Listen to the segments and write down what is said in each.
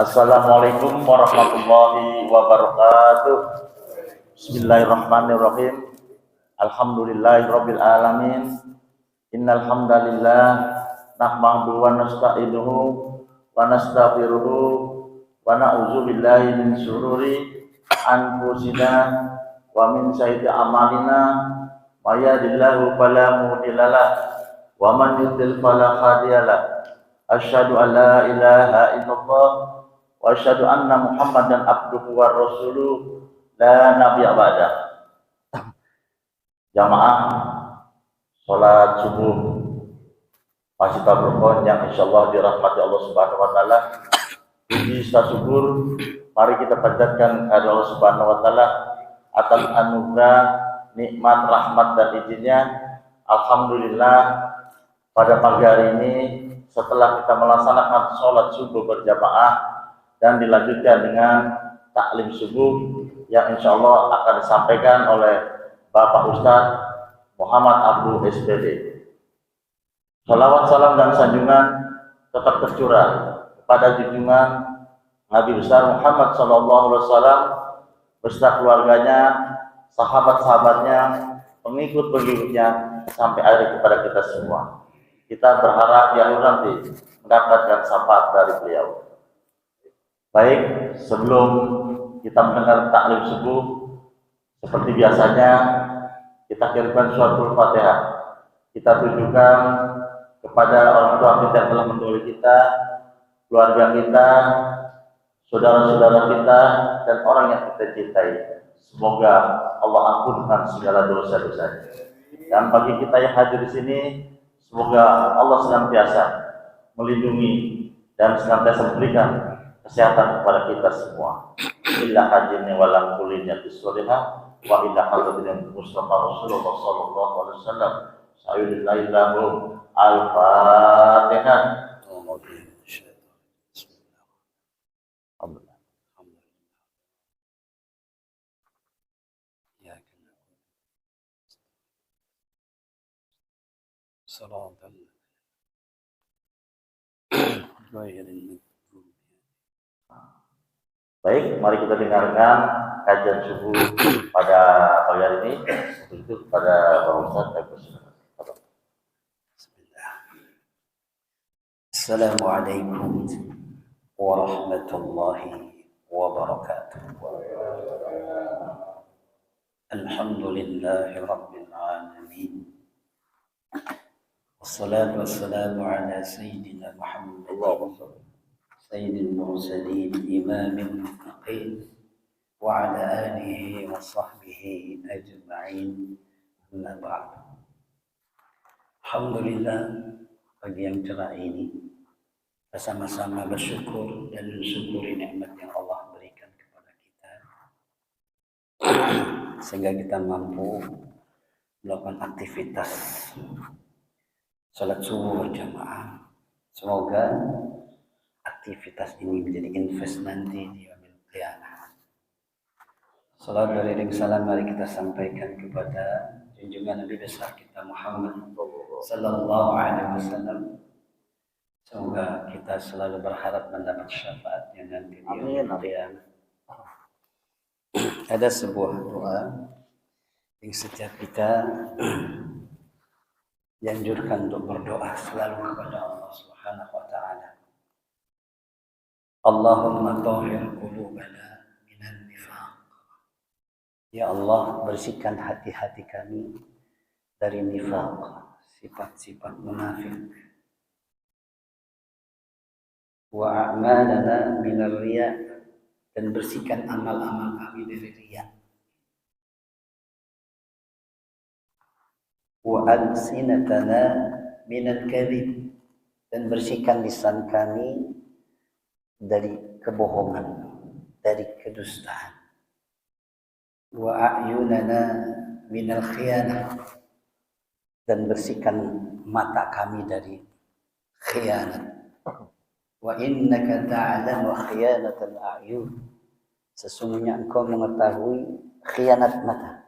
Assalamualaikum warahmatullahi wabarakatuh. Bismillahirrahmanirrahim. Alhamdulillahirabbil alamin. Innal hamdalillah nahmaduhu wa nasta'inuhu wa nastaghfiruhu wa na'udzu billahi min syururi anfusina wa min sayyiati a'malina. May yahdihillahu fala mudhillalah wa man yudlil fala hadiyalah. Asyhadu an la ilaha illallah wa asyhadu anna Muhammadan abduhu wa rasuluh la nabiyya ba'da. Jamaah salat subuh masjid Tabrukon yang insyaallah dirahmati Allah Subhanahu wa taala. Puji syukur mari kita panjatkan kepada Allah Subhanahu wa taala atas anugerah, nikmat, rahmat dan izinnya. Alhamdulillah pada pagi hari ini setelah kita melaksanakan sholat subuh berjamaah dan dilanjutkan dengan taklim subuh yang insya Allah akan disampaikan oleh Bapak Ustadz Muhammad Abdul SPD. Salawat, salam dan sanjungan tetap tercurah kepada junjungan Nabi besar Muhammad SAW beserta keluarganya, sahabat-sahabatnya, pengikut-pengikutnya sampai akhir kepada kita semua. Kita berharap yang nanti mendapatkan syafaat dari beliau. Baik, sebelum kita mendengar taklim subuh, seperti biasanya kita kirimkan suratul Fatihah. Kita tunjukkan kepada orang tua kita yang telah mendahului kita, keluarga kita, saudara-saudara kita, dan orang yang kita cintai. Semoga Allah ampunkan segala dosa-dosanya. Dan bagi kita yang hadir di sini, semoga Allah senantiasa melindungi dan senantiasa memberikan kesehatan kepada kita semua. Illa hajinnya walang kulinya bisolihah wa illa hajinnya Mustafa Rasulullah sallallahu alaihi wasallam. Sayyidullahillahu al-Fatihah. صراط غير المغضوب. Baik, mari kita dengarkan kajian subuh pada pagi hari ini. Untuk pada Bapak Ustaz. Bismillah. Assalamualaikum warahmatullahi wabarakatuh. Alhamdulillahi rabbil alamin. والصلاة والسلام على سيدنا محمد سيد المرسلين إمام المتقين وعلى آله وصحبه أجمعين أما بعد. Alhamdulillah, pagi yang cerah ini bersama-sama bersyukur dan mensyukuri nikmat yang Allah berikan kepada kita sehingga kita mampu melakukan aktivitas salat subuh berjamaah. Semoga aktivitas ini menjadi invest nanti di yaumil qiyamah. Salat dari salam mari kita sampaikan kepada junjungan Nabi besar kita Muhammad sallallahu alaihi wasallam. Semoga kita selalu berharap mendapat syafaatnya nanti di yaumil qiyamah. Ada sebuah doa yang setiap kita dianjurkan untuk berdoa selalu kepada Allah Subhanahu wa taala. Allahumma tahhir qulubana minan nifaq. Ya Allah, bersihkan hati-hati kami dari nifaq, sifat-sifat munafik. Wa a'malana minar riya, dan bersihkan amal-amal kami dari riya. Wa alsinatana minal kadhib, dan bersihkan lisan kami dari kebohongan, dari kedustaan. Wa a'yunana minal khiyanah, dan bersihkan mata kami dari khianat. Wa innaka ta'lamu khiyanatal a'yun, sesungguhnya engkau mengetahui khianat mata.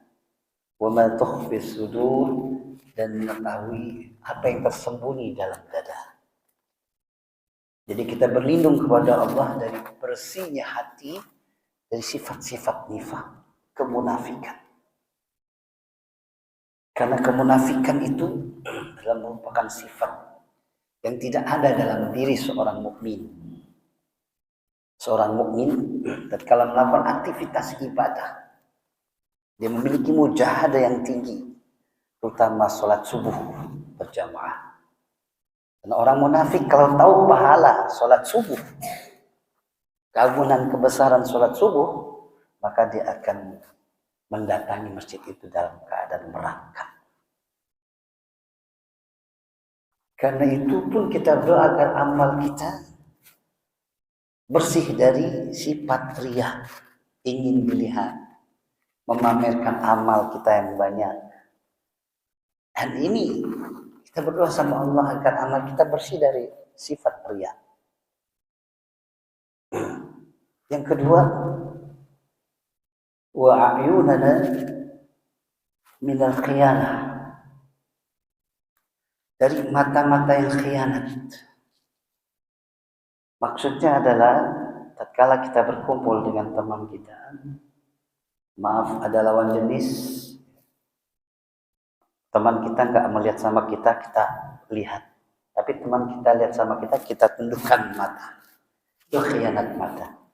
Wa ma tukhfi sudur, dan mengetahui apa yang tersembunyi dalam dada. Jadi kita berlindung kepada Allah dari bersihnya hati dari sifat-sifat nifaq, kemunafikan. Karena kemunafikan itu adalah merupakan sifat yang tidak ada dalam diri seorang mukmin. Seorang mukmin tatkala melakukan aktivitas ibadah, dia memiliki mujahadah yang tinggi, terutama sholat subuh berjamaah. Dan orang munafik kalau tahu pahala sholat subuh, keagungan kebesaran sholat subuh, maka dia akan mendatangi masjid itu dalam keadaan merangkak. Karena itu pun kita berdoa agar amal kita bersih dari sifat riya, ingin dilihat, memamerkan amal kita yang banyak. Dan ini kita berdoa sama Allah agar amal kita bersih dari sifat riya. Yang kedua, wa a'yunana minal khiyanah, dari mata-mata yang khianat. Maksudnya adalah tatkala kita berkumpul dengan teman kita, maaf ada lawan jenis, teman kita nggak melihat sama kita, kita lihat. Tapi teman kita lihat sama kita, kita tundukkan mata. Itu khianat mata.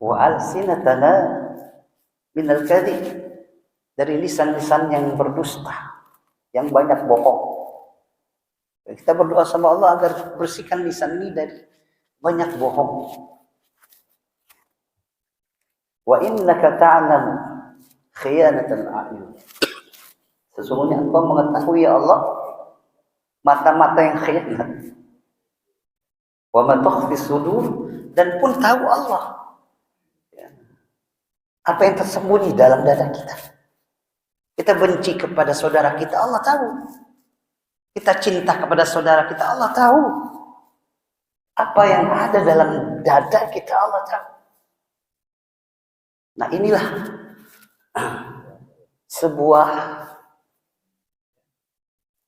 Wa alsinatana minal kadhib, dari lisan-lisan yang berdusta, yang banyak bohong. Kita berdoa sama Allah agar bersihkan lisan ini dari banyak bohong. Wa innaka ta'lam khiyanatal a'yun, sesungguhnya Engkau mengetahui ya Allah mata-mata yang khianat. Wa ma tukhfi sudur, dan pun tahu Allah apa yang tersembunyi dalam dada kita. Kita benci kepada saudara kita, Allah tahu. Kita cinta kepada saudara kita, Allah tahu. Apa yang ada dalam dada kita, Allah tahu. Nah inilah sebuah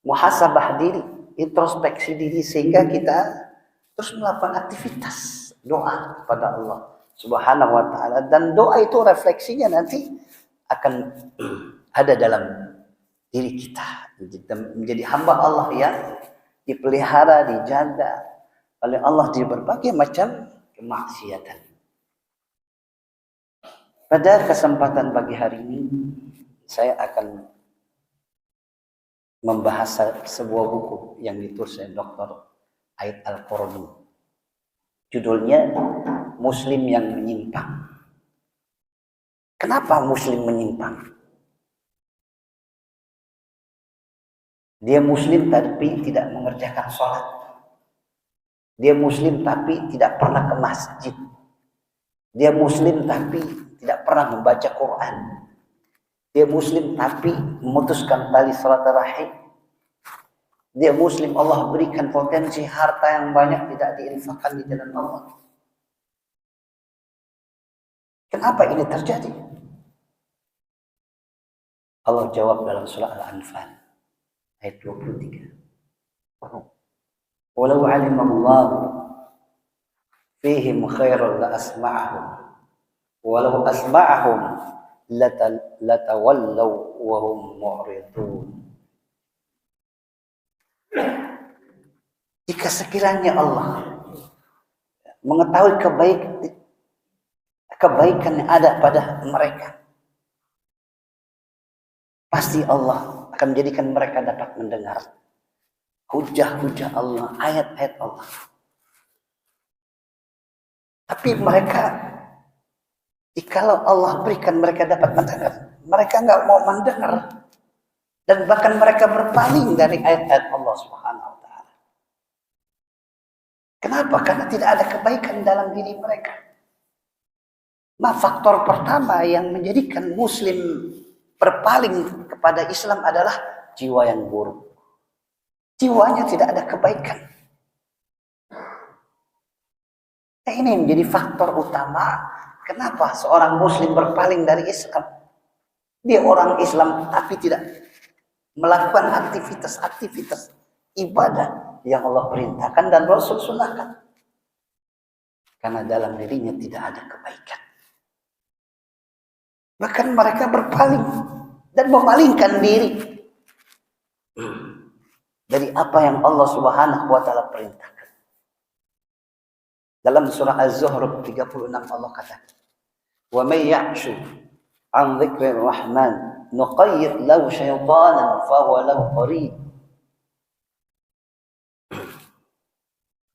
muhasabah diri, introspeksi diri, sehingga kita terus melakukan aktivitas doa kepada Allah Subhanahu wa ta'ala. Dan doa itu refleksinya nanti akan ada dalam diri kita, menjadi hamba Allah yang dipelihara, dijaga oleh Allah di berbagai macam kemaksiatan. Pada kesempatan pagi hari ini saya akan membahas sebuah buku yang ditulis oleh Dr. Aid Al-Qurani. Judulnya Muslim yang Menyimpang. Kenapa Muslim menyimpang? Dia Muslim tapi tidak mengerjakan sholat. Dia Muslim tapi tidak pernah ke masjid. Dia Muslim tapi tidak pernah membaca Quran. Dia Muslim tapi memutuskan tali silaturahim. Dia Muslim, Allah berikan potensi harta yang banyak, tidak diinfakkan di jalan Allah. Kenapa ini terjadi? Allah jawab dalam surah Al-Anfal ayat 23. Walau alimallahu fihim khairan la asma'ahum walau asma'ahum latawallaw wa hum mu'ridun. Jika sekiranya Allah mengetahui kebaikan yang ada pada mereka, pasti Allah akan menjadikan mereka dapat mendengar hujah-hujah Allah, ayat-ayat Allah. Tapi mereka, jikalau Allah berikan mereka dapat mendengar, mereka nggak mau mendengar, dan bahkan mereka berpaling dari ayat-ayat Allah Subhanahu wa ta'ala. Kenapa? Karena tidak ada kebaikan dalam diri mereka. Nah, faktor pertama yang menjadikan Muslim berpaling kepada Islam adalah jiwa yang buruk. Jiwanya tidak ada kebaikan. Nah, ini menjadi faktor utama kenapa seorang Muslim berpaling dari Islam. Dia orang Islam tapi tidak melakukan aktivitas-aktivitas ibadah yang Allah perintahkan dan Rasul sunnahkan. karena dalam dirinya tidak ada kebaikan. Bahkan mereka berpaling dan memalingkan diri dari apa yang Allah Subhanahu wa taala perintahkan. Dalam surah Az-Zukhruf 36 Allah katakan, "Wa may ya'shu 'an dzikrir rahman nuqayyid lahu syaitanan fa huwa lahu qarin."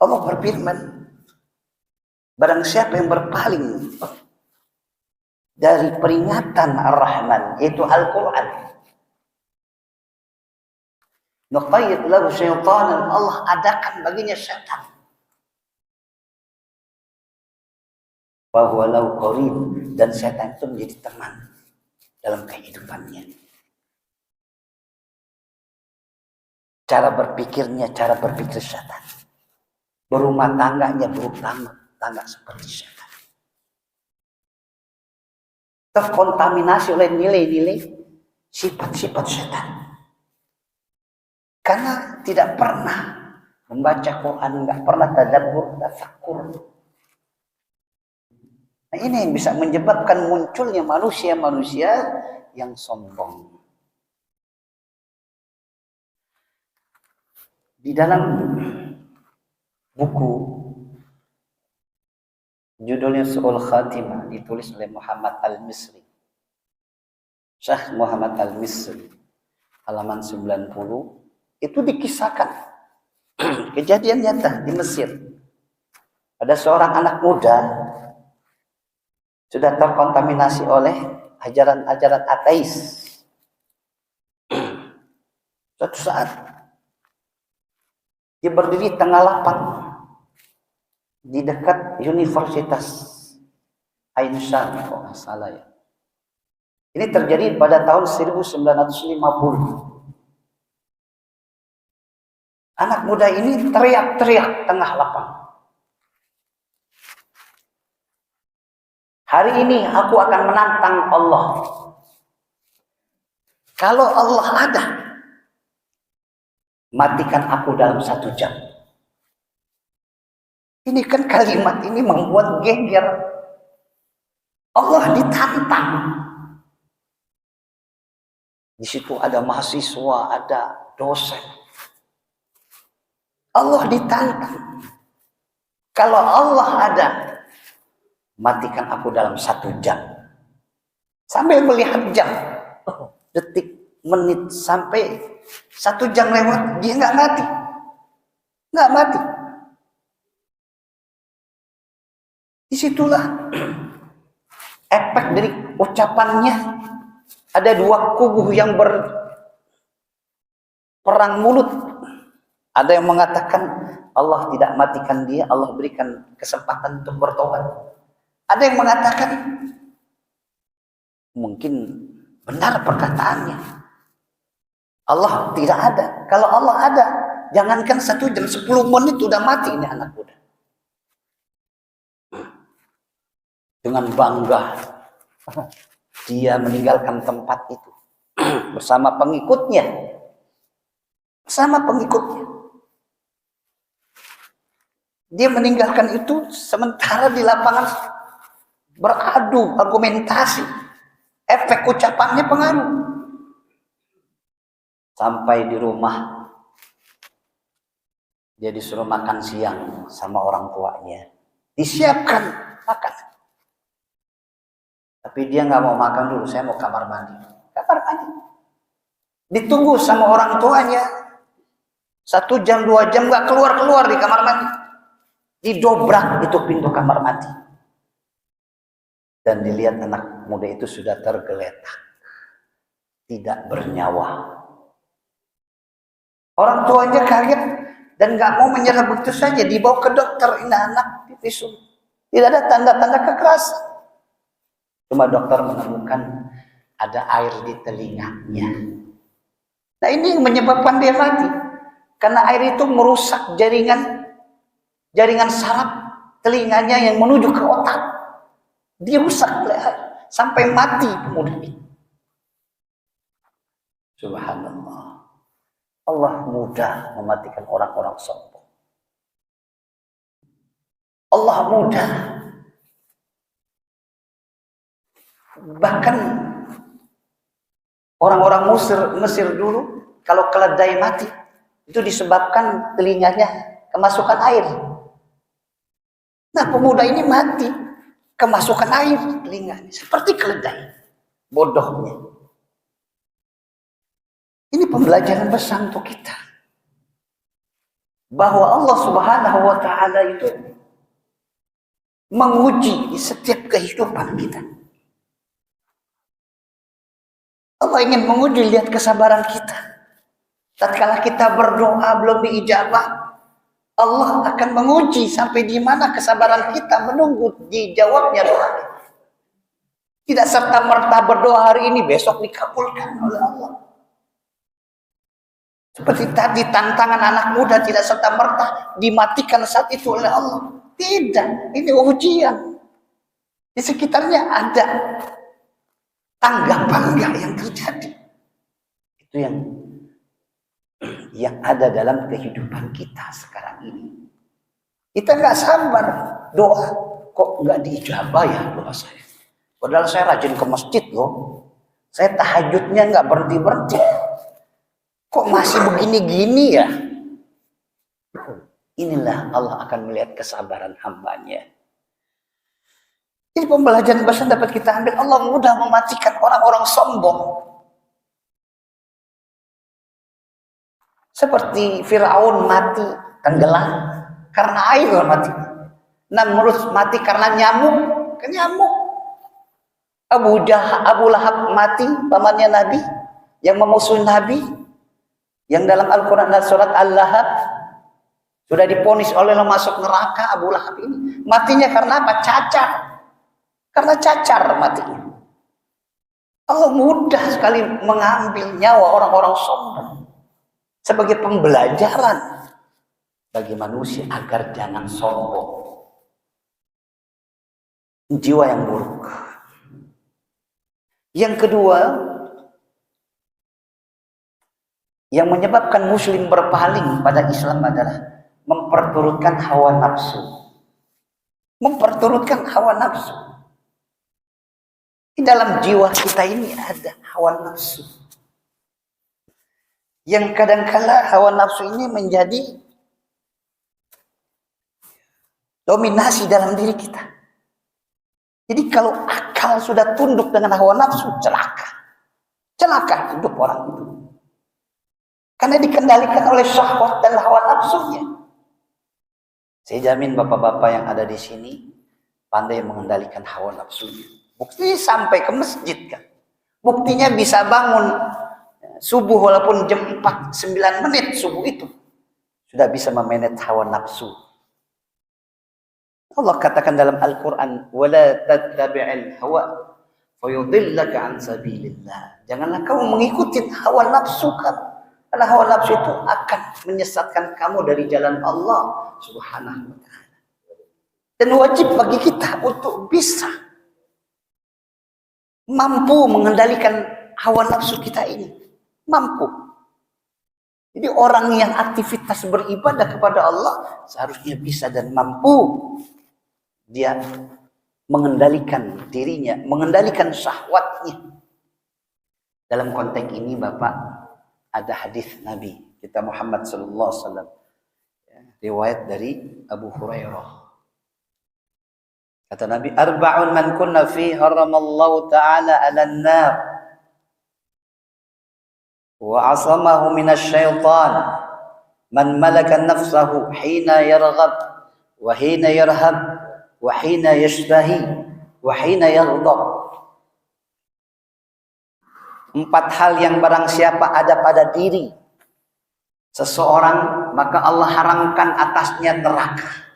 Allah berfirman, barang siapa yang berpaling dari peringatan Ar-Rahman, yaitu Al-Quran, nuqayyid lahu syaitanan, Allah adakan baginya syaitan, fa huwa lahu qarin, dan syaitan itu menjadi teman dalam kehidupannya. Cara berpikirnya, cara berpikir syaitan. Berumah tangganya, berumah tangga seperti syaitan. Terkontaminasi oleh nilai-nilai sifat-sifat syaitan. Karena tidak pernah membaca Quran, nggak pernah tadabbur, tafakkur. Nah, ini yang bisa menyebabkan munculnya manusia-manusia yang sombong. Di dalam buku judulnya Su'ul Khatimah, ditulis oleh Muhammad Al-Misri, Syekh Muhammad Al-Misri, halaman 90, itu dikisahkan kejadian nyata di Mesir. Ada seorang anak muda sudah terkontaminasi oleh ajaran-ajaran ateis. Suatu saat dia berdiri tengah lapang di dekat Universitas Ain Sham, kalau nggak salah ya. Ini terjadi pada tahun 1950. Anak muda ini teriak-teriak tengah lapang, "Hari ini aku akan menantang Allah. Kalau Allah ada, matikan aku dalam 1 jam." Ini kan kalimat ini membuat geger. Allah ditantang. Di situ ada mahasiswa, ada dosen. Allah ditantang. Kalau Allah ada, matikan aku dalam 1 jam. Sambil melihat jam, detik, menit, sampai 1 jam lewat, dia nggak mati. Nggak mati. Disitulah efek dari ucapannya. Ada 2 kubu yang berperang mulut. Ada yang mengatakan Allah tidak matikan dia, Allah berikan kesempatan untuk bertobat. Ada yang mengatakan mungkin benar perkataannya, Allah tidak ada. Kalau Allah ada, jangankan 1 jam, 10 menit udah mati ini anak muda. Dengan bangga dia meninggalkan tempat itu bersama pengikutnya. Dia meninggalkan itu, sementara di lapangan beradu argumentasi. Efek ucapannya pengaruh. Sampai di rumah, dia disuruh makan siang sama orang tuanya. Disiapkan makan. Tapi dia nggak mau makan dulu, saya mau kamar mandi. Kamar mandi. Ditunggu sama orang tuanya. 1 jam, 2 jam nggak keluar di kamar mandi. Didobrak itu pintu kamar mandi. Dan dilihat anak muda itu sudah tergeletak. Tidak bernyawa. Orang tuanya kaget dan nggak mau menyerah begitu saja. Dibawa ke dokter, ini anak divisum. Tidak ada tanda-tanda kekerasan. Cuma dokter menemukan ada air di telinganya. Nah, ini yang menyebabkan dia mati. Karena air itu merusak jaringan saraf telinganya yang menuju ke otak. Dia rusak sampai mati pemuda ini. Subhanallah. Allah mudah mematikan orang-orang sombong. Allah mudah. Bahkan orang-orang Mesir dulu kalau keledai mati itu disebabkan telinganya kemasukan air. Nah, pemuda ini mati kemasukan air telinganya seperti keledai. Bodohnya. Ini pembelajaran besar untuk kita. Bahwa Allah Subhanahu wa taala itu menguji di setiap kehidupan kita. Allah ingin menguji, lihat kesabaran kita. Tatkala kita berdoa belum diijabah, Allah akan menguji sampai di mana kesabaran kita menunggu dijawabnya doa kita. Tidak serta-merta berdoa hari ini besok dikabulkan oleh Allah. Seperti tadi tantangan anak muda tidak serta-merta dimatikan saat itu oleh Allah. Tidak, ini ujian. Di sekitarnya ada tanggapan yang terjadi. Itu yang ada dalam kehidupan kita sekarang ini. Kita nggak sabar doa, kok nggak diijabah ya doa saya. Padahal saya rajin ke masjid loh. Saya tahajudnya nggak berhenti-berhenti. Kok masih begini-gini ya? Inilah Allah akan melihat kesabaran hambanya. Ini pembelajaran besar dapat kita ambil. Allah mudah mematikan orang-orang sombong. Seperti Fir'aun mati tenggelam karena air mati. Namrud mati karena nyamuk. Abu Lahab mati, pamannya Nabi yang memusuhi Nabi. Yang dalam Al-Quran dan surat Al-Lahab sudah diponis oleh Allah masuk neraka. Abu Lahab ini matinya karena apa? Cacar. Karena cacar matinya. Allah mudah sekali mengambil nyawa orang-orang sombong sebagai pembelajaran bagi manusia agar jangan sombong. Jiwa yang buruk. Yang kedua, yang menyebabkan muslim berpaling pada Islam adalah memperturutkan hawa nafsu. Memperturutkan hawa nafsu. Di dalam jiwa kita ini ada hawa nafsu. Yang kadangkala hawa nafsu ini menjadi dominasi dalam diri kita. Jadi kalau akal sudah tunduk dengan hawa nafsu, celaka. Celaka hidup orang itu. Karena dikendalikan oleh syahwat dan hawa nafsunya. Saya jamin bapak-bapak yang ada di sini pandai mengendalikan hawa nafsunya. Buktinya sampai ke masjid kan. Buktinya bisa bangun subuh walaupun jam 4, 9 menit subuh itu. Sudah bisa memanage hawa nafsu. Allah katakan dalam Al-Quran, وَلَا تَتَّبِعِ الْهَوَى فَيُضِلَّكَ عَنْ سَبِيلِ اللَّهِ. Janganlah kamu mengikuti hawa nafsu kamu. Karena hawa nafsu itu akan menyesatkan kamu dari jalan Allah Subhanahu wa ta'ala. Dan wajib bagi kita untuk bisa mampu mengendalikan hawa nafsu kita ini. Mampu. Jadi orang yang aktivitas beribadah kepada Allah seharusnya bisa dan mampu dia mengendalikan dirinya, mengendalikan syahwatnya. Dalam konteks ini Bapak, ada hadis Nabi kita Muhammad sallallahu alaihi wasallam, riwayat dari Abu Hurairah. Kata Nabi, arba'un man kunna fi haramallahu ta'ala 'alan nar wa 'asamahu minasy syaitan man malaka nafsahu hina yarghab wa hina yarhab wa hina yashtahi wa hina yaghdab. 4 hal yang barang siapa ada pada diri seseorang, maka Allah haramkan atasnya neraka.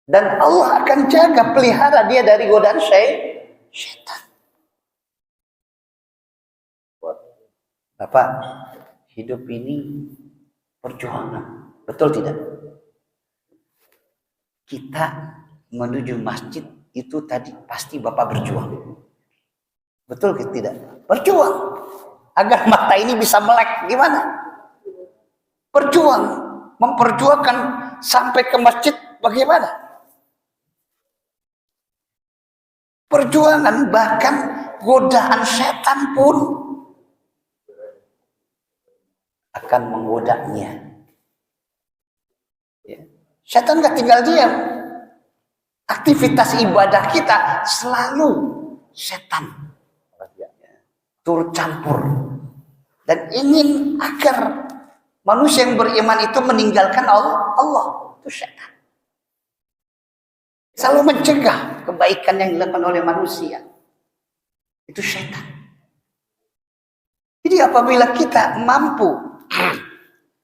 Dan Allah akan jaga, pelihara dia dari godaan syaitan. Bapak, hidup ini perjuangan. Betul tidak? Kita menuju masjid itu tadi pasti Bapak berjuang. Betul tidak? Berjuang. Agar mata ini bisa melek. Gimana? Berjuang. Memperjuangkan sampai ke masjid bagaimana? Perjuangan, bahkan godaan setan pun akan menggodanya. Ya. Setan gak tinggal diam. Aktivitas ibadah kita selalu setan turut campur dan ingin agar manusia yang beriman itu meninggalkan Allah. Itu setan. Selalu mencegah kebaikan yang dilakukan oleh manusia. Itu setan. Jadi apabila kita mampu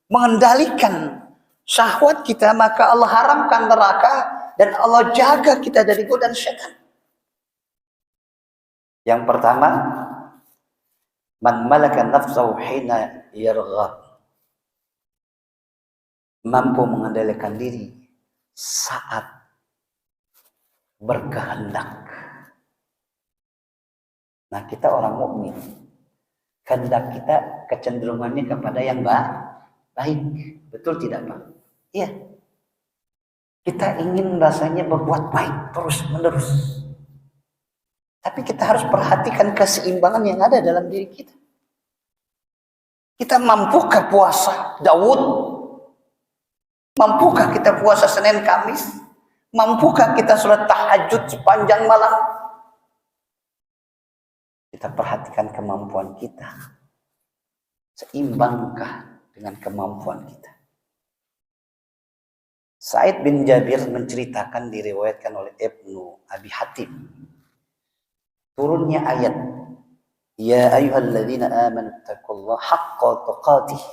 mengendalikan syahwat kita, maka Allah haramkan neraka dan Allah jaga kita dari godaan setan. Yang pertama, man malaka nafsahu hina yarghab. Mampu mengendalikan diri saat berkehendak. Nah, kita orang mukmin, kehendak kita kecenderungannya kepada yang baik. Betul tidak, Pak? Iya. Kita ingin rasanya berbuat baik terus menerus. Tapi kita harus perhatikan keseimbangan yang ada dalam diri kita. Kita mampukah puasa Daud? Mampukah kita puasa Senin Kamis? Mampukah kita sholat tahajud sepanjang malam? Kita perhatikan kemampuan kita. Seimbangkah dengan kemampuan kita? Sa'id bin Jabir menceritakan, diriwayatkan oleh Ibnu Abi Hatim, turunnya ayat ya ayyuhalladzina amanu taqullaha haqqa tuqatih.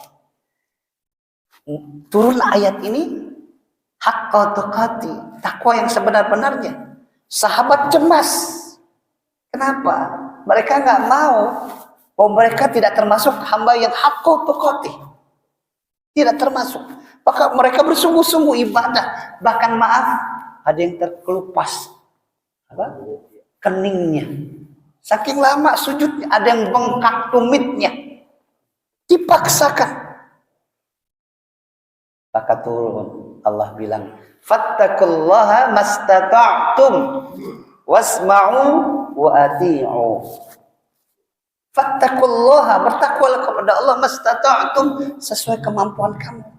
Turun ayat ini haqqa tuqatih, takwa yang sebenar-benarnya. Sahabat cemas. Kenapa? Mereka nggak mau bahwa mereka tidak termasuk hamba yang haqqa tuqatih. Tidak termasuk. Maka mereka bersungguh-sungguh ibadah. Bahkan maaf, ada yang terkelupas keningnya. Saking lama sujudnya, ada yang bengkak tumitnya. Dipaksakan. Maka turun, Allah bilang, fattaqullaha mastata'tum wasma'u wa ati'u. Fattaqullaha, bertakwalah kepada Allah mastata'tum, sesuai kemampuan kamu.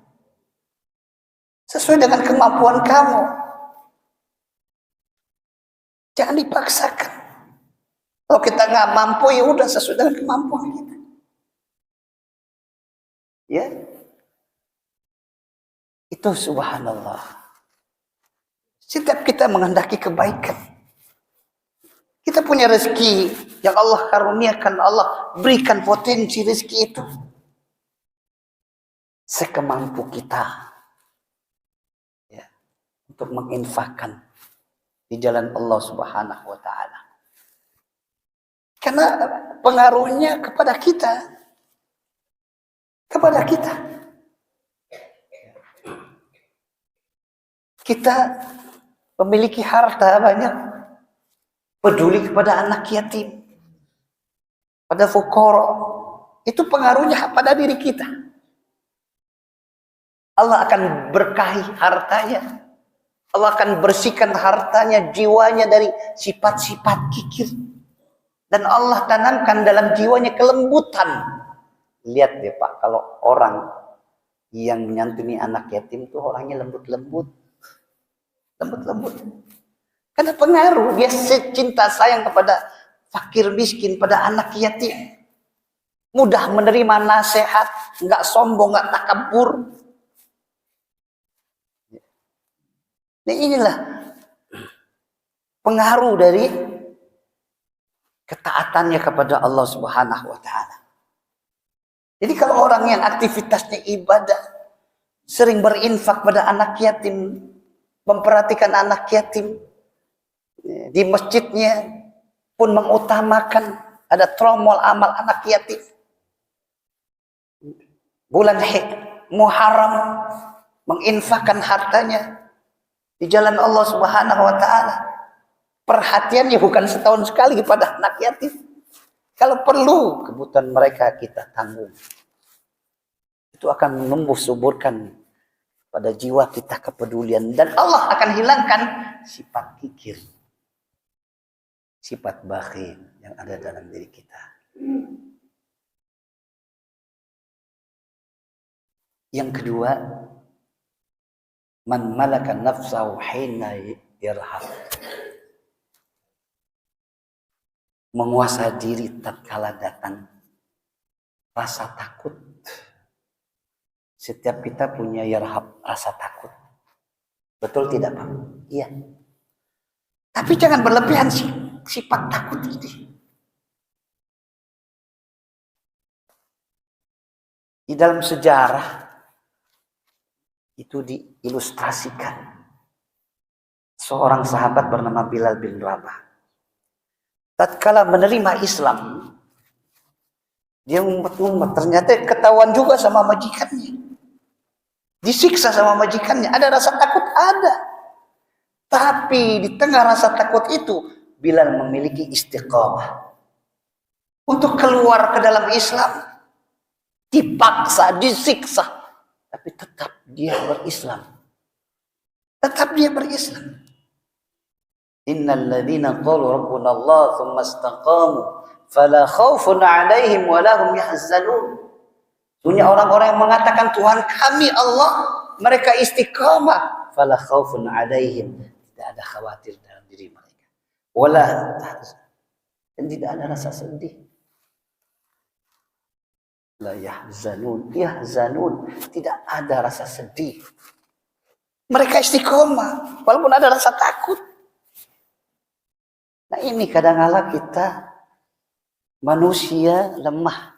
Sesuai dengan kemampuan kamu. Jangan dipaksakan. Kalau kita nggak mampu, ya udah sesuai dengan kemampuan kita. Ya, itu subhanallah. Setiap kita menghendaki kebaikan, kita punya rezeki yang Allah karuniakan, Allah berikan potensi rezeki itu sekemampu kita. Untuk menginfakkan di jalan Allah Subhanahu wa taala. Karena pengaruhnya kepada kita. Kepada kita. Kita memiliki harta banyak, peduli kepada anak yatim, pada fuqara. Itu pengaruhnya pada diri kita. Allah akan berkahi hartanya. Allah akan bersihkan hartanya, jiwanya dari sifat-sifat kikir. Dan Allah tanamkan dalam jiwanya kelembutan. Lihat deh Pak, kalau orang yang menyantuni anak yatim itu orangnya lembut-lembut. Lembut-lembut. Karena pengaruh, dia cinta sayang kepada fakir miskin, pada anak yatim. Mudah menerima nasihat, nggak sombong, nggak takabur. Nah, inilah pengaruh dari ketaatannya kepada Allah Subhanahu wa taala. Jadi kalau orang yang aktivitasnya ibadah, sering berinfak pada anak yatim, memperhatikan anak yatim, di masjidnya pun mengutamakan ada tromol amal anak yatim. Bulan Muharram menginfakkan hartanya di jalan Allah Subhanahu wa taala. Perhatiannya bukan setahun sekali pada anak yatim. Kalau perlu kebutuhan mereka kita tanggung. Itu akan menumbuh suburkan pada jiwa kita kepedulian, dan Allah akan hilangkan sifat kikir, sifat bakhil yang ada dalam diri kita. Yang kedua, man malaka nafsahu hina yarhab, menguasai diri tatkala datang rasa takut. Setiap kita punya yarhab, rasa takut. Betul tidak, Pak? Iya. Tapi jangan berlebihan sifat takut ini. Di dalam sejarah itu diilustrasikan. Seorang sahabat bernama Bilal bin Rabah. Tatkala menerima Islam, dia umat ternyata ketahuan juga sama majikannya. Disiksa sama majikannya. Ada rasa takut? Ada. Tapi di tengah rasa takut itu, Bilal memiliki istiqamah. Untuk keluar ke dalam Islam, dipaksa, disiksa. Tapi tetap dia berislam. Tetap dia berislam. Innal ladzina qalu rabbuna Allah tsumma istaqamu fala khaufun 'alaihim wa lahum yahzanun. Punya orang-orang yang mengatakan Tuhan kami Allah, mereka istiqamah, fala khaufun 'alaihim, tidak ada khawatir dalam diri mereka. Wala tahzan, dan tidak ada rasa sedih. La yahzanun, tidak ada rasa sedih. Mereka istiqomah walaupun ada rasa takut. Nah, ini kadang-kala kita manusia lemah.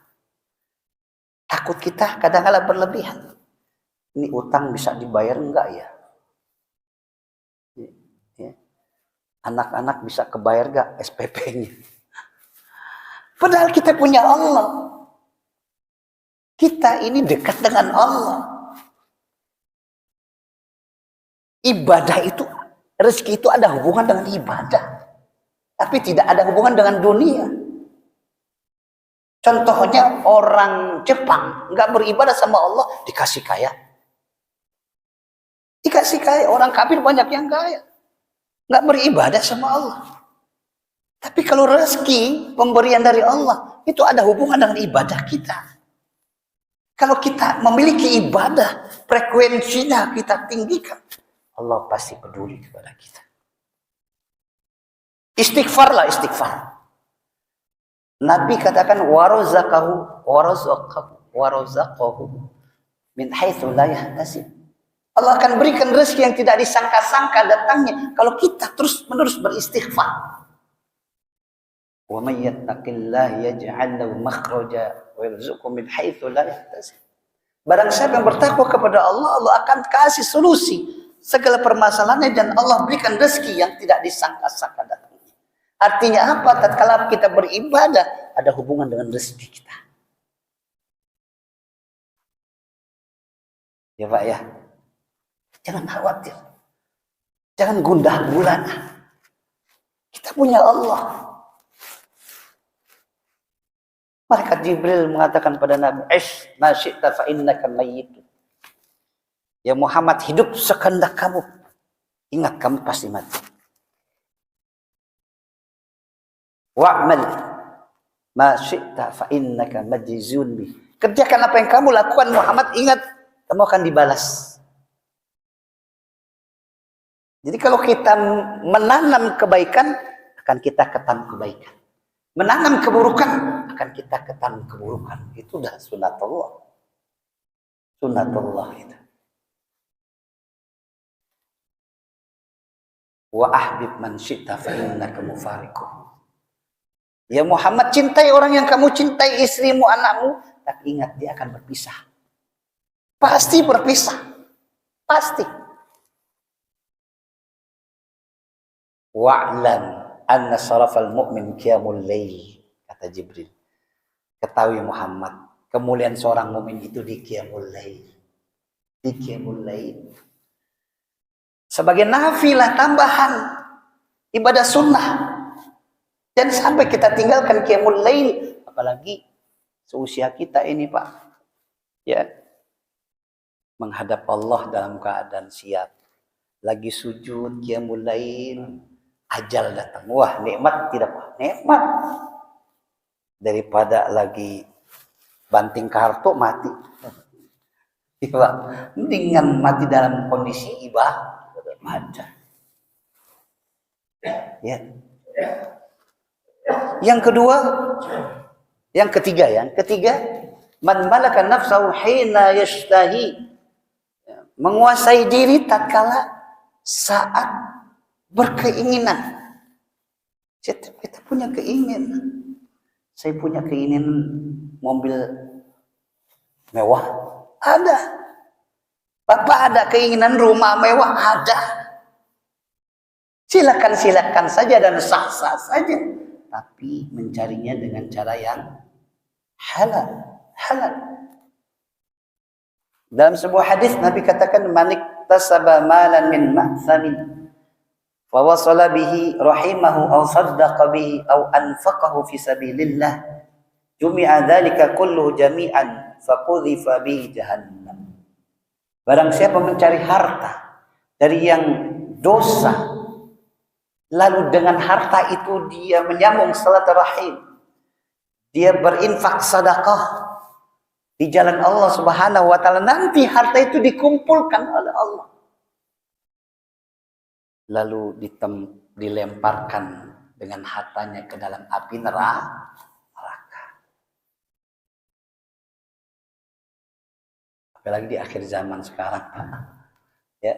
Takut kita kadang-kala berlebihan. Ini utang bisa dibayar enggak ya? Anak-anak bisa kebayar enggak SPP-nya? Padahal kita punya Allah. Kita ini dekat dengan Allah. Ibadah itu, rezeki itu ada hubungan dengan ibadah. Tapi tidak ada hubungan dengan dunia. Contohnya orang Jepang nggak beribadah sama Allah, dikasih kaya. Dikasih kaya, orang kafir banyak yang kaya. Nggak beribadah sama Allah. Tapi kalau rezeki, pemberian dari Allah, itu ada hubungan dengan ibadah kita. Kalau kita memiliki ibadah, frekuensinya kita tinggikan, Allah pasti peduli kepada kita. Istighfarlah, istighfar. Nabi katakan warazaqahu min haitsu la yahtasib. Allah akan berikan rezeki yang tidak disangka-sangka datangnya kalau kita terus-menerus beristighfar. Wa may yattaqillaha yaj'al lahu makhraja wa yarzuqhu min haitsu la yahtasib. Barang siapa yang bertakwa kepada Allah, Allah akan kasih solusi segala permasalahannya dan Allah berikan rezeki yang tidak disangka-sangka datangnya. Artinya apa? Tatkala kita beribadah, ada hubungan dengan rezeki kita. Ya Pak ya. Jangan khawatir. Jangan gundah gulana. Kita punya Allah. Malaikat Jibril mengatakan pada Nabi, "Ish ma syi'ta fa innaka mayyit." Ya Muhammad, hidup sekehendak kamu. Ingat kamu pasti mati. Wa'mal ma syi'ta fa innaka majzun bi. Kerjakan apa yang kamu lakukan Muhammad, ingat kamu akan dibalas. Jadi kalau kita menanam kebaikan, akan kita ketanam kebaikan. Menanam keburukan, akan kita ketanam keburukan. Itu dah sunatullah. Sunatullah itu. Wa ahbib man syi'ta fa innaka mufariquh. Ya Muhammad, cintai orang yang kamu cintai, istrimu, anakmu, tapi ingat dia akan berpisah. Pasti berpisah. Pasti. Wa'lam anna sarafal mu'min qiyamul lail, kata Jibril. Ketahui Muhammad, kemuliaan seorang mukmin itu di qiyamul lail. Di qiyamul lail. Sebagai nafilah tambahan ibadah sunnah. Dan sampai kita tinggalkan qiyamul lail, apalagi seusia kita ini Pak. Ya. menghadap Allah dalam keadaan siap. Lagi sujud, qiyamul lail, ajal datang. Wah, nikmat tidak? Nikmat. Daripada lagi banting kartu mati. Iya, mendingan mati dalam kondisi ibadah. Ya. Yang ketiga, man malaka nafsahu hina yashtahi, menguasai diri tatkala saat berkeinginan. Kita punya keinginan. Saya punya keinginan mobil mewah, ada. Bapak ada keinginan rumah mewah, ada. Silakan saja dan sah-sah saja. Tapi mencarinya dengan cara yang halal. Dalam sebuah hadis Nabi katakan, manik tasaba malan min ma'thamin fa wasala bihi rahimahu aw saddaqa bihi aw anfaqahu fi sabilillah jumi'a dzalika kulluhu jami'an fa qudhifa bihi jahannam. Barang siapa mencari harta dari yang dosa, lalu dengan harta itu dia menyambung silaturahim, dia berinfak sedekah di jalan Allah Subhanahu wa taala, nanti harta itu dikumpulkan oleh Allah. Lalu dilemparkan dengan hartanya ke dalam api neraka. Apalagi di akhir zaman sekarang, Pak. Ya.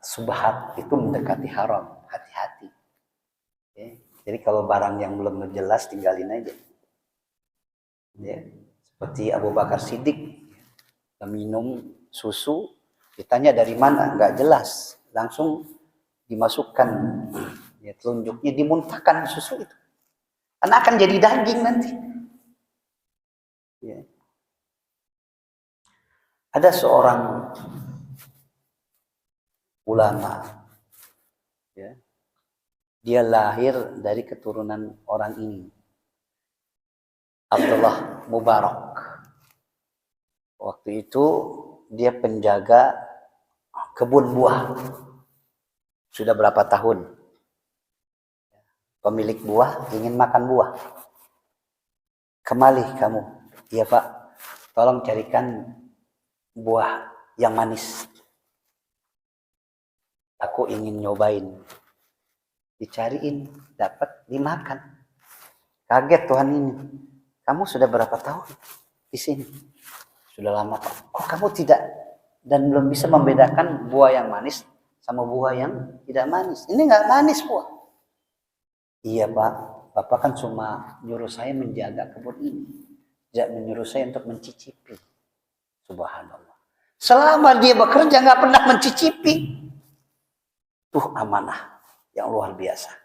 Subhat itu mendekati haram, hati-hati. Ya. Jadi kalau barang yang belum jelas tinggalin aja. Ya. Seperti Abu Bakar Siddiq, minum susu, ditanya dari mana, nggak jelas, langsung dimasukkan, ya, telunjuknya dimuntahkan susu itu, karena akan jadi daging nanti. Ya. Ada seorang ulama, ya, dia lahir dari keturunan orang ini, Abdullah Mubarak. Waktu itu dia penjaga kebun buah. Sudah berapa tahun? Pemilik buah ingin makan buah. Kemali kamu. Iya Pak, tolong carikan buah yang manis. Aku ingin nyobain. Dicariin, dapat, dimakan. Kaget Tuhan ini. Kamu sudah berapa tahun di sini? Sudah lama Pak. Kok kamu tidak dan belum bisa membedakan buah yang manis sama buah yang tidak manis? Ini nggak manis buah. Iya Pak, Bapak kan cuma nyuruh saya menjaga kebun ini, tidak menyuruh saya untuk mencicipi. Subhanallah. Selama dia bekerja nggak pernah mencicipi. Tuh amanah yang luar biasa.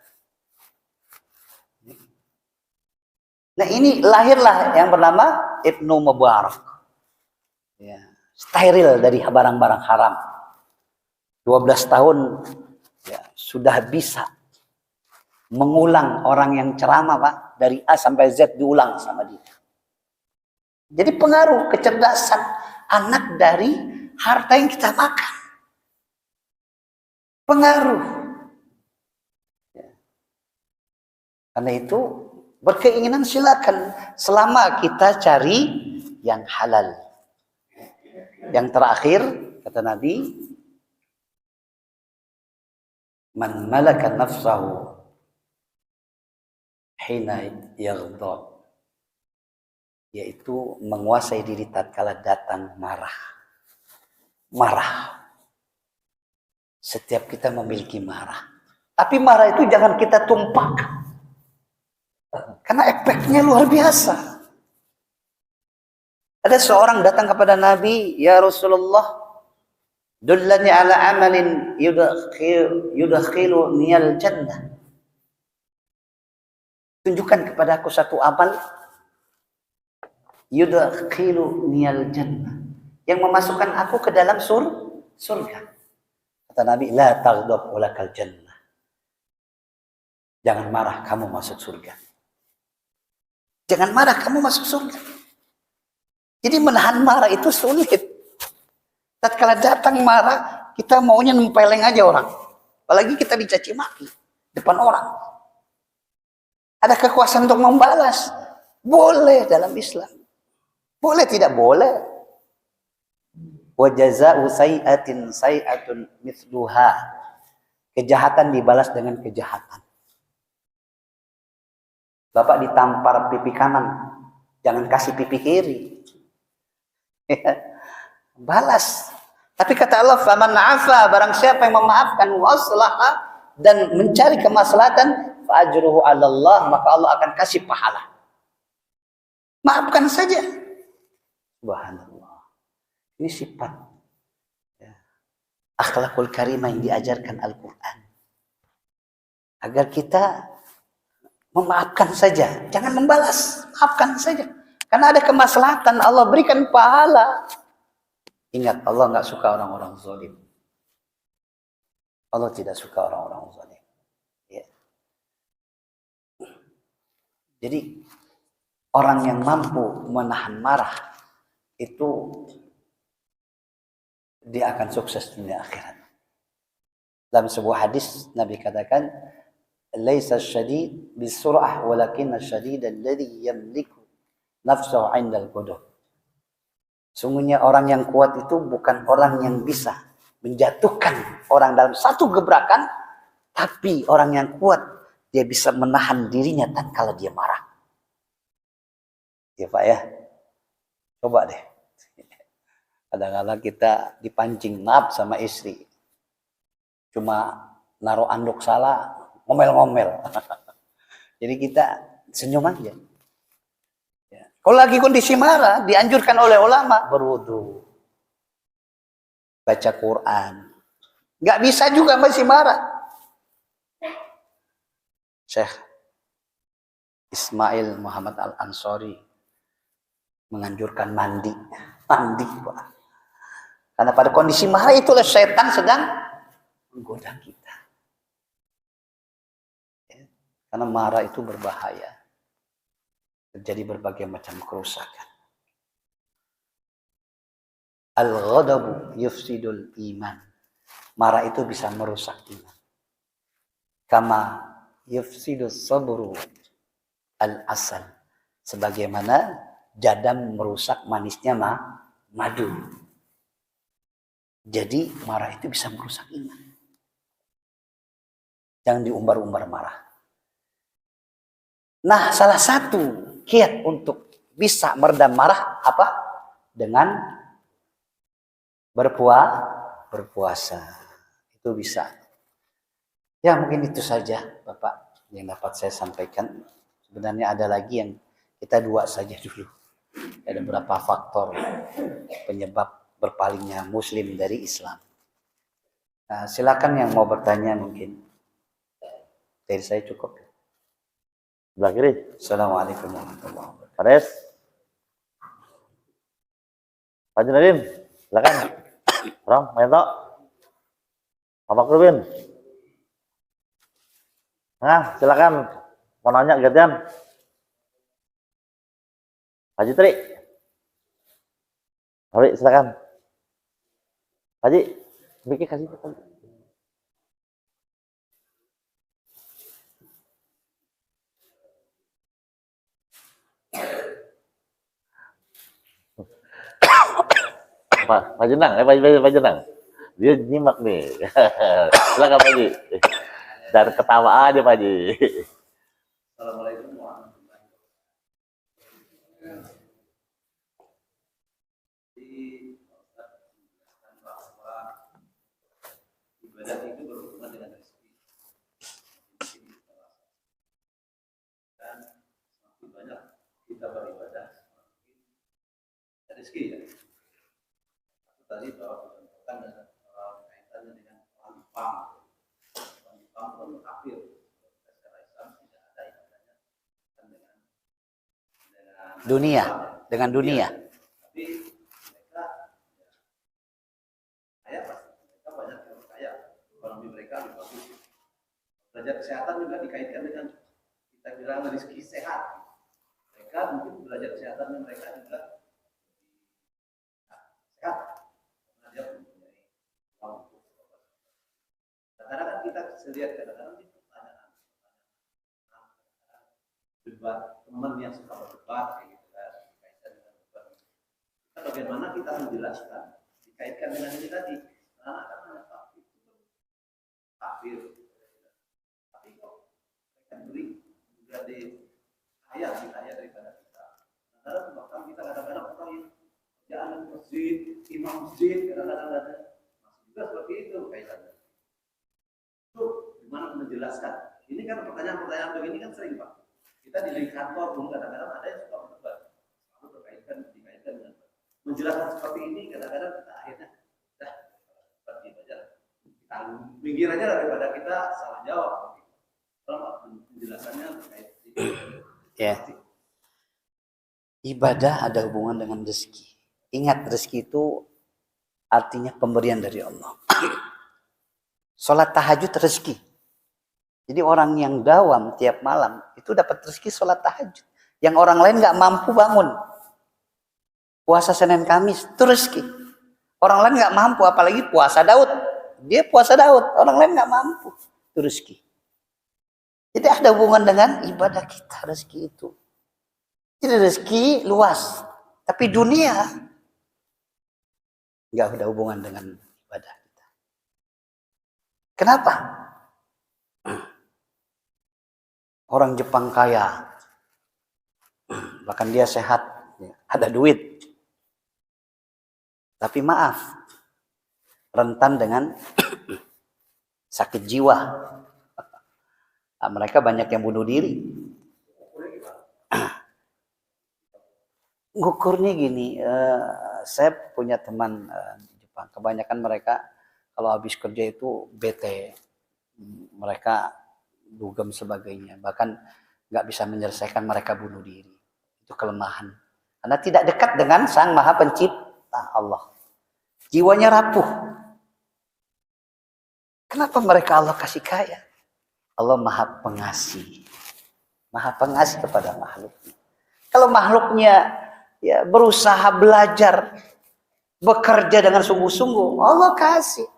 Nah ini lahirlah yang bernama Ibnu Mubarak. Ya, steril dari barang-barang haram. 12 tahun ya, sudah bisa mengulang orang yang ceramah Pak. Dari A sampai Z diulang sama dia. Jadi pengaruh kecerdasan anak dari harta yang kita makan. Pengaruh. Ya. Karena itu berkeinginan silakan, selama kita cari yang halal. Yang terakhir kata Nabi, man malaka nafsahu hina yaghdab, yaitu menguasai diri tatkala datang marah. Setiap kita memiliki marah. Tapi marah itu jangan kita tumpahkan. Karena efeknya luar biasa. Ada seorang datang kepada Nabi, ya Rasulullah, dullani ala amalin yudakhilu niyal jannah. Tunjukkan kepada aku satu amal yudakhilu niyal jannah, yang memasukkan aku ke dalam surga. Kata Nabi, la taghdab walakal jannah. Jangan marah, kamu masuk surga. Jangan marah, kamu masuk surga. Jadi menahan marah itu sulit. Tatkala datang marah, kita maunya nempeleng aja orang. Apalagi kita dicaci maki depan orang. Ada kekuasaan untuk membalas. Boleh dalam Islam. Boleh tidak boleh. Wa jazaa'u sayyi'atin sayyi'atun mithluha. Kejahatan dibalas dengan kejahatan. Bapak ditampar pipi kanan, jangan kasih pipi kiri. Balas. Tapi kata Allah, "Faman 'afa", barang siapa yang memaafkan, wa aslaha, dan mencari kemaslahatan, fa ajruhu 'ala Allah, maka Allah akan kasih pahala. Maafkan saja. Subhanallah. Ini sifat akhlakul karimah yang diajarkan Al-Quran. Agar kita memaafkan saja, jangan membalas, maafkan saja. Karena ada kemaslahatan, Allah berikan pahala. Ingat, Allah nggak suka orang-orang zalim. Allah tidak suka orang-orang zalim. Ya. Jadi orang yang mampu menahan marah itu dia akan sukses di dunia akhirat. Dalam sebuah hadis Nabi katakan, "Laisa syadid bisur'ah, walakin asyadid alladhi yamliku nafsahu 'indal ghadab." Sungguhnya orang yang kuat itu bukan orang yang bisa menjatuhkan orang dalam satu gebrakan, tapi orang yang kuat dia bisa menahan dirinya tatkala dia marah. Ya Pak ya, coba deh. Kadang-kadang kita dipancing, maaf sama istri, cuma naruh anduk salah, ngomel-ngomel. Jadi kita senyum aja. Kalau lagi kondisi marah, dianjurkan oleh ulama berwudu, baca Quran. Nggak bisa juga masih marah. Syekh Ismail Muhammad Al-Ansari menganjurkan mandi, Pak. Karena pada kondisi marah itulah setan sedang menggoda kita. Karena marah itu berbahaya. Terjadi berbagai macam kerusakan. Al-ghadabu yufsidul iman. Marah itu bisa merusak iman. Kama yufsidus sabru al-asal. Sebagaimana jadam merusak manisnya madu. Jadi marah itu bisa merusak iman. Jangan diumbar-umbar marah. Nah, salah satu kiat untuk bisa meredam marah apa? Dengan berpuasa. Itu bisa. Ya, mungkin itu saja Bapak yang dapat saya sampaikan. Sebenarnya ada lagi yang kita dua saja dulu. Ada beberapa faktor penyebab berpalingnya Muslim dari Islam. Nah, silakan yang mau bertanya mungkin. Dari saya cukup. Sebelah kiri. Assalamualaikum warahmatullahi wabarakatuh. Pares. Pak Junadin, silakan. Ram, Mento. Apa Rubin? Nah, silakan. Mau nanya gantian. Haji Tri. Hari, silakan. Haji, bikin kasih. Pak Jenang, Pak Jenang. Dia nyimak nih. Silakan Pak Haji. Dan ketawa aja Pak Haji. Assalamualaikum warahmatullahi wabarakatuh. Jadi Ustaz menjelaskan bahwa ibadah itu berhubungan dengan rezeki. Dan semakin banyak kita beribadah, semakin rezeki ya. Tadi bahwa bukan dengan kaitannya dengan orang Jepang atau kafir. Secara Islam tidak ada yang namanya dengan dunia, dengan dunia. Tapi mereka kaya pasti, mereka banyak yang kaya, ekonomi mereka lebih bagus. Belajar kesehatan juga dikaitkan dengan kita bilang rezeki sehat. Mereka mungkin belajar kesehatan mereka juga sehat. Dia kita lihat kadang-kadang di pertanyaan debat teman yang suka berdebat kayak gitu kan, dikaitkan dengan debat. Kita bagaimana kita menjelaskan dikaitkan dengan ini tadi, anak-anak kafir itu kafir, tapi kok mereka beri menjadi kaya daripada kita. Kadang bahkan kita kadang-kadang orang yang jalan masjid, imam masjid kadang-kadang ada masih juga seperti itu kaitannya. Itu gimana menjelaskan? Ini kan pertanyaan-pertanyaan begini kan sering Pak. Kita di kantor pun kadang-kadang ada yang suka berdebat, selalu dikaitkan dengan menjelaskan seperti ini kadang-kadang kita akhirnya seperti aja kita minggir aja daripada kita salah jawab. Kalau penjelasannya terkait Ya. Ibadah ada hubungan dengan rezeki. Ingat, rezeki itu artinya pemberian dari Allah. Sholat tahajud rezeki. Jadi orang yang dawam tiap malam itu dapat rezeki sholat tahajud. Yang orang lain nggak mampu bangun. Puasa Senin Kamis itu rezeki. Orang lain nggak mampu, apalagi puasa Daud. Dia puasa Daud, orang lain nggak mampu. Itu rezeki. Jadi ada hubungan dengan ibadah kita, rezeki itu. Jadi rezeki luas, tapi dunia nggak ada hubungan dengan ibadah kita. Kenapa? Orang Jepang kaya, bahkan dia sehat, ada duit. Tapi maaf, rentan dengan sakit jiwa. Mereka banyak yang bunuh diri. Ngukurnya gini, saya punya teman di Jepang. Kebanyakan mereka kalau habis kerja itu bete. Mereka dugem sebagainya. Bahkan nggak bisa menyelesaikan, mereka bunuh diri. Itu kelemahan. Karena tidak dekat dengan Sang Maha Pencipta Allah. Jiwanya rapuh. Kenapa mereka Allah kasih kaya? Allah Maha Pengasih. Maha Pengasih kepada makhluknya. Kalau makhluknya ya berusaha belajar, bekerja dengan sungguh-sungguh, Allah kasih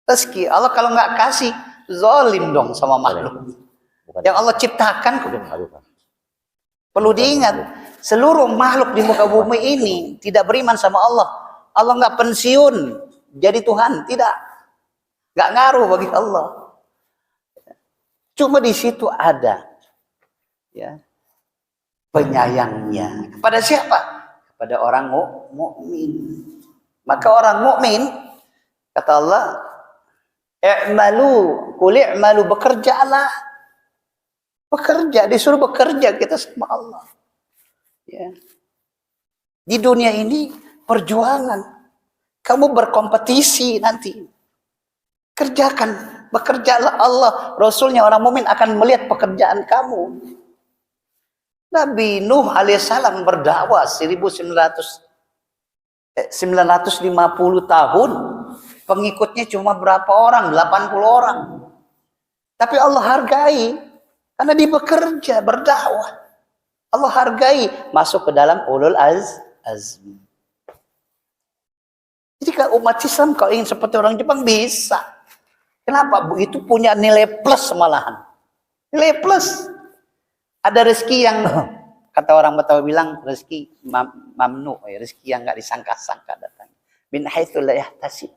rezeki. Allah kalau nggak kasih, zalim dong sama makhluk. Yang Allah ciptakan. Perlu diingat, seluruh makhluk di muka bumi ini tidak beriman sama Allah. Allah nggak pensiun jadi Tuhan, tidak. Nggak ngaruh bagi Allah. Cuma di situ ada ya penyayangnya. Kepada siapa? Kepada orang mukmin. Maka orang mukmin kata Allah, i'malu, qul i'malu, bekerjalah. Bekerja, disuruh bekerja kita sama Allah. Ya. Di dunia ini perjuangan. Kamu berkompetisi nanti. Kerjakan, bekerjalah. Allah, Rasulnya, orang mukmin akan melihat pekerjaan kamu. Nabi Nuh alaihissalam berdakwah 950 tahun. Pengikutnya cuma berapa orang? 80 orang. Tapi Allah hargai. Karena dia bekerja, berdakwah. Allah hargai. Masuk ke dalam ulul azmi. Jadi kalau umat Islam kalau ingin seperti orang Jepang bisa. Kenapa? Itu punya nilai plus malahan. Nilai plus. Ada rezeki yang kata orang Betawi bilang rezeki mamnu, rezeki yang nggak disangka-sangka datang. Min haitsu la yahtasib.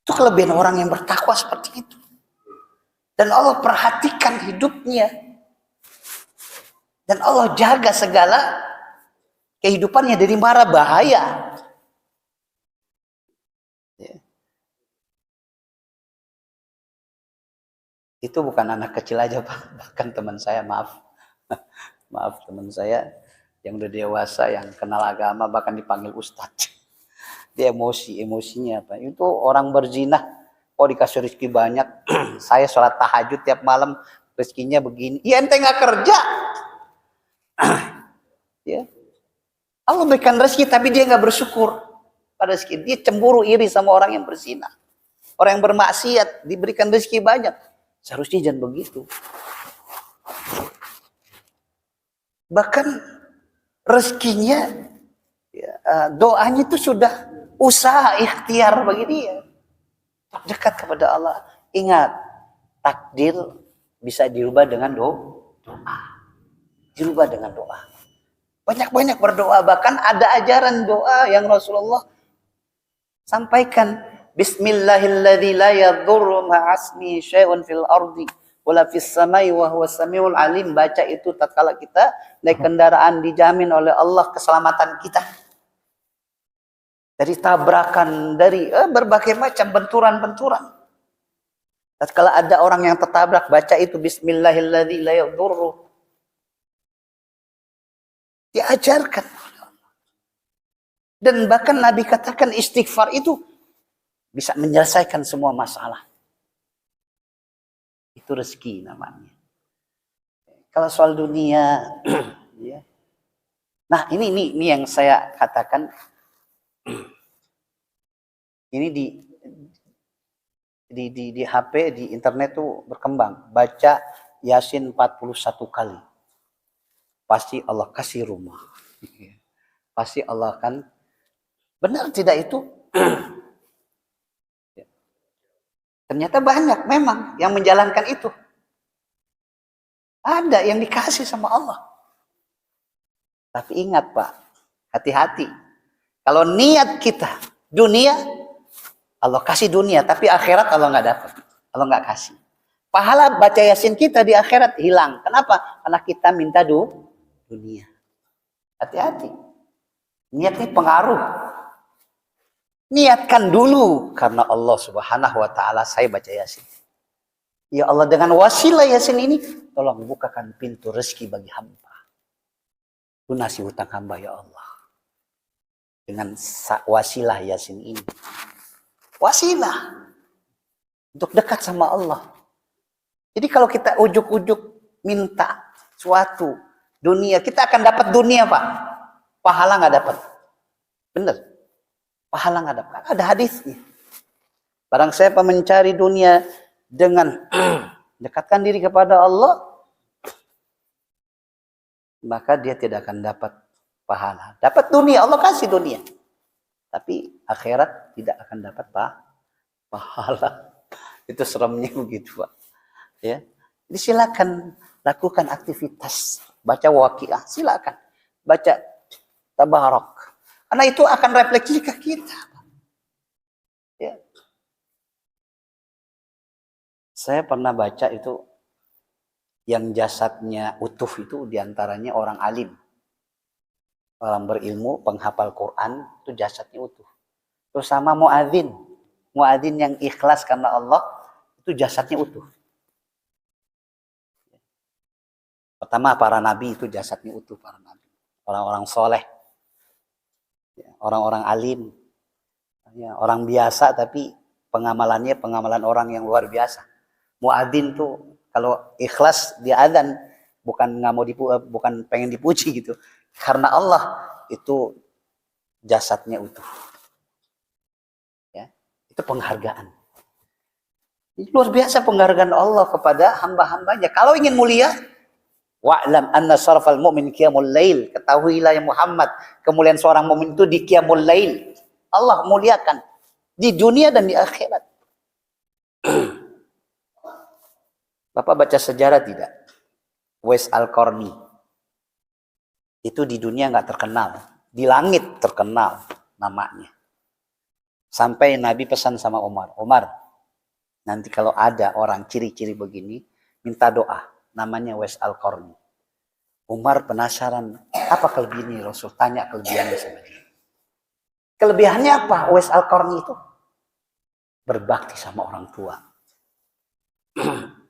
Itu kelebihan orang yang bertakwa seperti itu. Dan Allah perhatikan hidupnya. Dan Allah jaga segala kehidupannya dari mara bahaya. Ya. Itu bukan anak kecil aja Pak. Bahkan teman saya, maaf teman saya yang udah dewasa, yang kenal agama, bahkan dipanggil ustadz. Dia emosinya Pak. Itu orang berzina, dikasih rezeki banyak. Saya sholat tahajud tiap malam, rezekinya begini. Ya ente nggak kerja. Ya. Allah berikan rezeki tapi dia nggak bersyukur pada rezeki. Dia cemburu iri sama orang yang berzina. Orang yang bermaksiat diberikan rezeki banyak. Seharusnya jangan begitu. Bahkan rezekinya, doanya itu sudah usaha ikhtiar bagi dia. Dekat kepada Allah. Ingat, takdir bisa dirubah dengan doa. Dirubah dengan doa. Banyak-banyak berdoa. Bahkan ada ajaran doa yang Rasulullah sampaikan. Bismillahilladzi la yadurru ma'asmi syai'un fil ardi wala fis samai wa huwas samiul alim. Baca itu tatkala kita naik kendaraan, dijamin oleh Allah keselamatan kita. Dari tabrakan, dari berbagai macam benturan-benturan. Tatkala ada orang yang tertabrak, baca itu Bismillahilladzi la yadurru. Diajarkan. Dan bahkan Nabi katakan istighfar itu bisa menyelesaikan semua masalah. Itu rezeki namanya. Kalau soal dunia, ya. Nah ini yang saya katakan. Ini di HP, di internet tuh berkembang. Baca Yasin 41 kali. Pasti Allah kasih rumah. Pasti Allah akan. Benar tidak itu? Ternyata banyak memang yang menjalankan itu. Ada yang dikasih sama Allah. Tapi ingat Pak, hati-hati. Kalau niat kita dunia, Allah kasih dunia, tapi akhirat Allah nggak dapat. Allah nggak kasih. Pahala baca Yasin kita di akhirat hilang. Kenapa? Karena kita minta dunia. Hati-hati. Niat ini pengaruh. Niatkan dulu karena Allah Subhanahu wa taala saya baca Yasin. Ya Allah, dengan wasilah Yasin ini tolong bukakan pintu rezeki bagi hamba. Lunasi hutang hamba ya Allah. Dengan wasilah Yasin ini. Wasilah untuk dekat sama Allah. Jadi kalau kita ujuk-ujuk minta suatu dunia, kita akan dapat dunia Pak. Pahala nggak dapat. Benar. Pahala nggak dapat. Ada hadisnya. Barang siapa mencari dunia dengan dekatkan diri kepada Allah, maka dia tidak akan dapat pahala. Dapat dunia, Allah kasih dunia. Tapi akhirat tidak akan dapat pahala. Itu seremnya begitu Pak. Ya. Jadi silakan lakukan aktivitas. Baca Waqiah, silakan. Baca Tabarak. Karena itu akan refleksi ke kita. Ya. Saya pernah baca itu yang jasadnya utuh itu diantaranya orang alim. Orang berilmu, penghafal Quran, itu jasadnya utuh. Terus sama muadzin. Muadzin yang ikhlas karena Allah, itu jasadnya utuh. Pertama para nabi itu jasadnya utuh, para nabi. Orang-orang soleh. Orang-orang alim, ya, orang biasa tapi pengamalannya pengamalan orang yang luar biasa. Muadzin tuh kalau ikhlas dia adzan bukan nggak mau bukan pengen dipuji gitu, karena Allah itu jasadnya utuh. Ya, itu penghargaan. Itu luar biasa penghargaan Allah kepada hamba-hambanya. Kalau ingin mulia, wa'lam anna syarafal mu'min qiyamul lail. Ketahuilah ya Muhammad, kemuliaan seorang mukmin itu di qiyamul lail. Allah muliakan di dunia dan di akhirat. Bapak baca sejarah tidak? Uwais Al-Qarni. Itu di dunia nggak terkenal, di langit terkenal namanya. Sampai Nabi pesan sama Umar, Umar, nanti kalau ada orang ciri-ciri begini, minta doa. Namanya Uwais Al-Qarni. Umar penasaran, apa kelebihannya Rasul? Tanya kelebihannya sama dia. Kelebihannya apa Uwais Al-Qarni itu? Berbakti sama orang tua.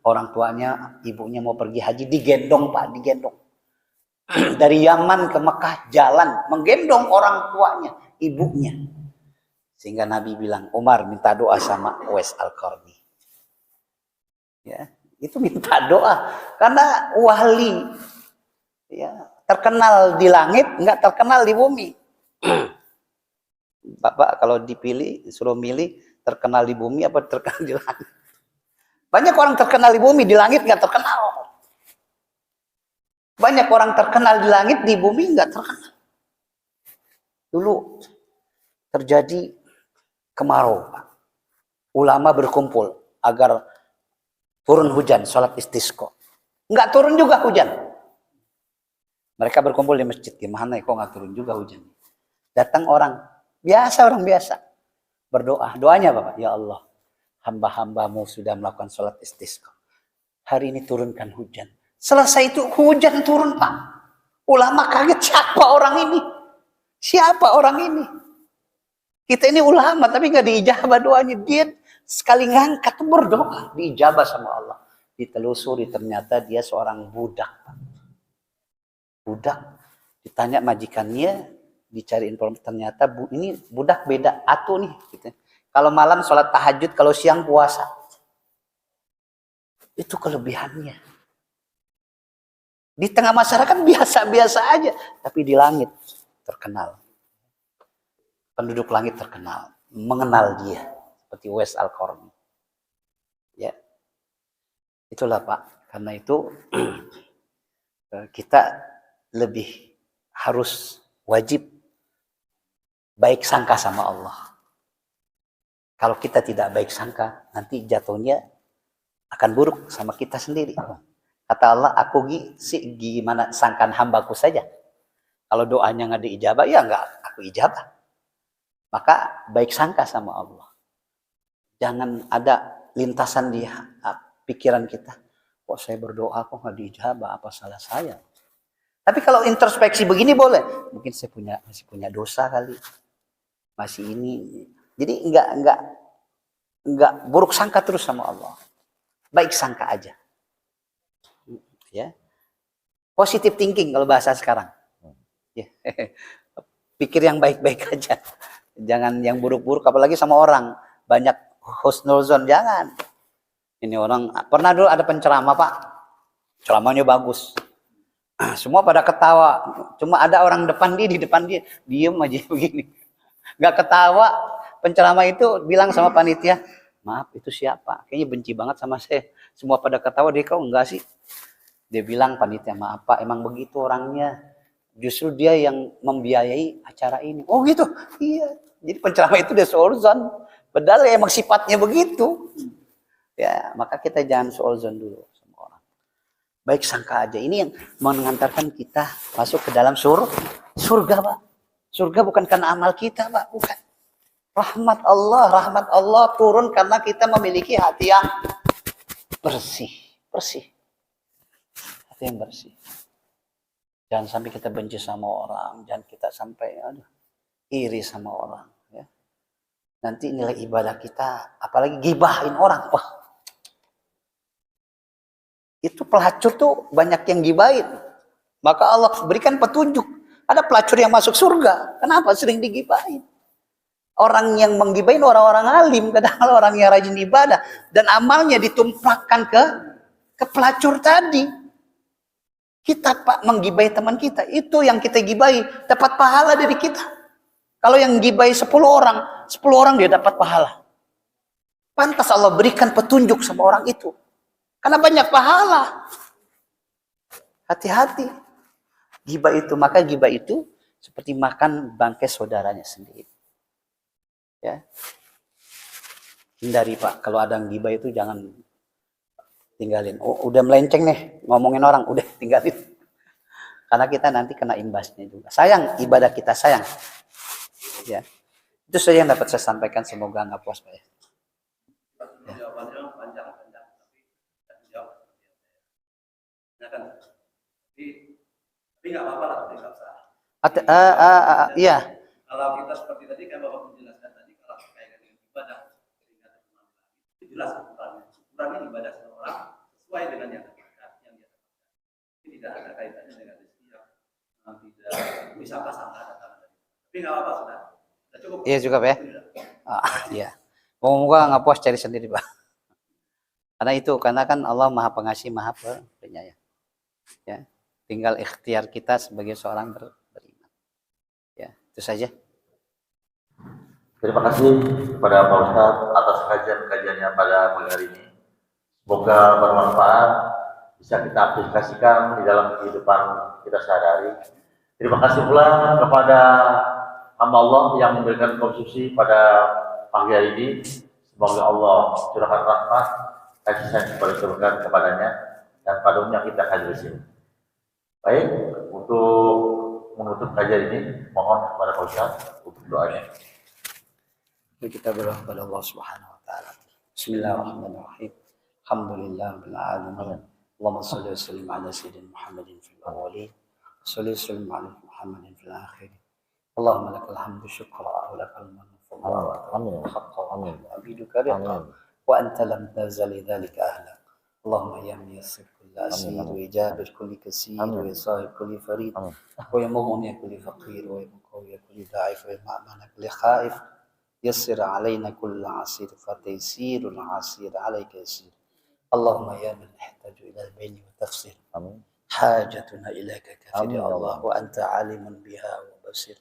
Orang tuanya, ibunya mau pergi haji, digendong Pak, digendong. Dari Yaman ke Mekah jalan, menggendong orang tuanya, ibunya. Sehingga Nabi bilang, Umar minta doa sama Uwais Al-Qarni. Ya. Itu minta doa karena wali ya, terkenal di langit, nggak terkenal di bumi. Bapak kalau dipilih, suruh milih terkenal di bumi apa terkenal di langit? Banyak orang terkenal di bumi, di langit nggak terkenal. Banyak orang terkenal di langit, di bumi nggak terkenal. Dulu terjadi kemarau, ulama berkumpul agar turun hujan, sholat istisqa. Nggak turun juga hujan. Mereka berkumpul di masjid, gimana kok nggak turun juga hujan? Datang orang biasa, berdoa. Doanya apa, Pak? Ya Allah, hamba-hambamu sudah melakukan sholat istisqa. Hari ini turunkan hujan. Selesai itu hujan turun, Pak. Ulama kaget, siapa orang ini? Siapa orang ini? Kita ini ulama tapi nggak diijabah doanya. Dia sekali ngangkat tuh berdoa, diijabah sama Allah. Ditelusuri ternyata dia seorang budak. Budak, ditanya majikannya, dicari informasi, ternyata ini budak beda atu nih. Gitu. Kalau malam sholat tahajud, kalau siang puasa. Itu kelebihannya. Di tengah masyarakat biasa-biasa aja, tapi di langit terkenal. Penduduk langit terkenal, mengenal dia seperti Uwais Al-Qarni. Ya. Itulah Pak, karena itu kita lebih harus wajib baik sangka sama Allah. Kalau kita tidak baik sangka, nanti jatuhnya akan buruk sama kita sendiri. Kata Allah, aku gimana sangkan hambaku saja. Kalau doanya nggak diijabah, ya nggak aku ijabah. Maka baik sangka sama Allah. Jangan ada lintasan di pikiran kita. Kok saya berdoa kok nggak diijabah? Apa salah saya? Tapi kalau introspeksi begini boleh. Mungkin saya masih punya dosa kali. Masih ini. Jadi enggak buruk sangka terus sama Allah. Baik sangka aja. Ya. Positive thinking kalau bahasa sekarang. Ya. Pikir yang baik-baik aja. Jangan yang buruk-buruk, apalagi sama orang. Banyak husnuzon, jangan. Ini orang, pernah dulu ada penceramah Pak. Ceramahnya bagus. Semua pada ketawa. Cuma ada orang di depan dia. Diem aja begini. Gak ketawa. Penceramah itu bilang sama panitia, maaf itu siapa? Kayaknya benci banget sama saya. Semua pada ketawa, dia kok enggak sih? Dia bilang, panitia maaf Pak, emang begitu orangnya. Justru dia yang membiayai acara ini. Oh gitu? Iya. Jadi penceramah itu dia suudzon. Padahal emang sifatnya begitu. Ya, maka kita jangan suudzon dulu sama orang. Baik sangka aja. Ini yang mengantarkan kita masuk ke dalam surga, Pak. Surga bukan karena amal kita, Pak. Bukan. Rahmat Allah turun karena kita memiliki hati yang bersih. Hati yang bersih. Jangan sampai kita benci sama orang. Jangan kita sampai iri sama orang. Ya. Nanti nilai ibadah kita, apalagi gibahin orang. Wah, itu pelacur tuh banyak yang gibahin. Maka Allah berikan petunjuk. Ada pelacur yang masuk surga. Kenapa? Sering digibahin. Orang yang menggibahin orang-orang alim. Kadang orang yang rajin ibadah. Dan amalnya ditumpahkan ke pelacur tadi. Kita Pak menggibahi teman kita, itu yang kita gibahi dapat pahala dari kita. Kalau yang gibahi 10 orang dia dapat pahala. Pantas Allah berikan petunjuk sama orang itu. Karena banyak pahala. Hati-hati. Maka gibah itu seperti makan bangkai saudaranya sendiri. Ya. Hindari Pak, kalau ada yang gibah itu jangan tinggalin. Oh, udah melenceng nih ngomongin orang, udah tinggalin. Karena kita nanti kena imbasnya juga. Sayang ibadah kita, sayang. Ya. Itu saja yang dapat saya sampaikan, semoga nggak puas Pak ya. Jawabannya panjang tapi jawab. Tapi nggak apa-apa lah, tidak usah. Iya. Kalau kita seperti tadi kan Bapak menjelaskan tadi, kalau kayak dengan ibadah itu jelas ukurannya ibadah seseorang sesuai dengan yang dia dapatkan. Ini tidak ada kaitannya dengan rezeki yang tidak bisa pasangkan datang. Tapi nggak apa-apa sudah cukup. Iya cukup ya. Iya. Moga nggak puas cari sendiri Pak. Karena kan Allah Maha Pengasih, Maha Penyayang. Ya. Tinggal ikhtiar kita sebagai seorang beriman. Ya, itu saja. Terima kasih kepada Pak Ustadz atas kajian-kajiannya pada pagi hari ini. Semoga bermanfaat, bisa kita aplikasikan di dalam kehidupan kita sehari-hari. Terima kasih pula kepada hamba Allah yang memberikan konsumsi pada pagi hari ini. Semoga Allah curahkan rahmat kasih sayang kepada kepadanya dan padanya kita hadir di sini. Baik, untuk menutup kajian ini mohon kepada Pak Ustaz untuk doanya. Mari kita berdoa kepada Allah Subhanahu wa taala. Bismillahirrahmanirrahim. Alhamdulillahirabbil alamin. Allahumma shalli wa sallim ala sayyidina Muhammadin fil awwalin. Shalli wa sallim ala Muhammadin fil akhirin. Allahumma lakal hamdu syukra wa lakal mannu fadla. Amin. Haqqa amin. Abiduka ridha wa anta lam tazal lidzalika ahla. Allahumma ya muyassir kulli asir wa ijabir kulli kasir wa yasahib kulli farid wa ya mughni kulli faqir wa ya muqawwi kulli da'if wa ya ma'mana kulli khaif. يسر علينا كل عسير فتيسير العسير عليك يسير اللهم يا من نحتاج إلى البين والتفسير حاجتنا إليك كثير يا الله وأنت عالم بها وبصير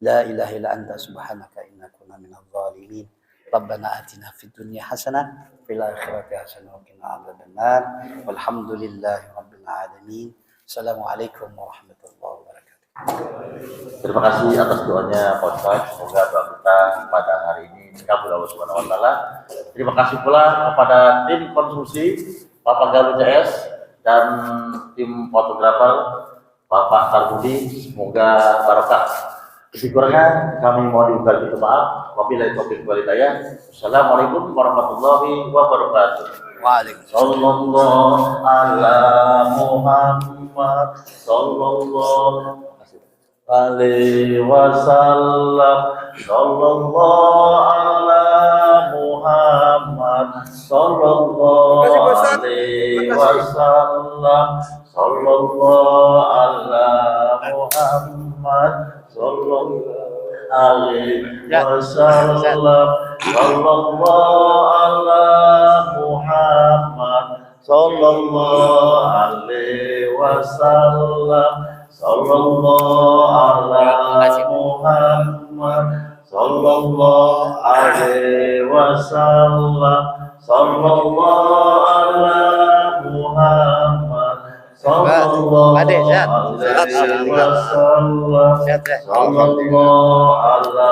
لا إله إلا أنت سبحانك إنا كنا من الظالمين ربنا آتنا في الدنيا حسنة في الآخرة حسنة وقنا عذاب النار والحمد لله رب العالمين السلام عليكم ورحمة الله وبركاته. Terima kasih atas doanya Pak Ustaz. Semoga doa kita pada hari ini dikabul Allah Subhanahu wa taala. Terima kasih pula kepada tim konsumsi Bapak Galuh CS dan tim fotografer Bapak Tarbudi. Semoga barokah. Kurangnya kami mohon diucapkan minta maaf. Wabillahi taufiq wal hidayah. Assalamualaikum warahmatullahi wabarakatuh. Waalaikumsalam. Sallallahu ala Muhammad sallallahu alaihi wasallam. Sallallahu ala Muhammad sallallahu alaihi wasallam. Sallallahu ala Muhammad sallallahu alaihi wasallam. Sallallahu ala Muhammad sallallahu alaihi wasallam. Sallallahu ala Muhammad sallallahu alaihi wasallam. Sallallahu ala Muhammad sallallahu alaihi wasallam. Sallallahu ala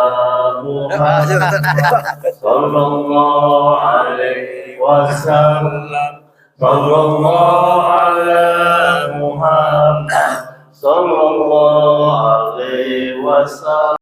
Muhammad sallallahu alaihi wasallam. Sallallahu ala Muhammad sallallahu alaihi wasallam.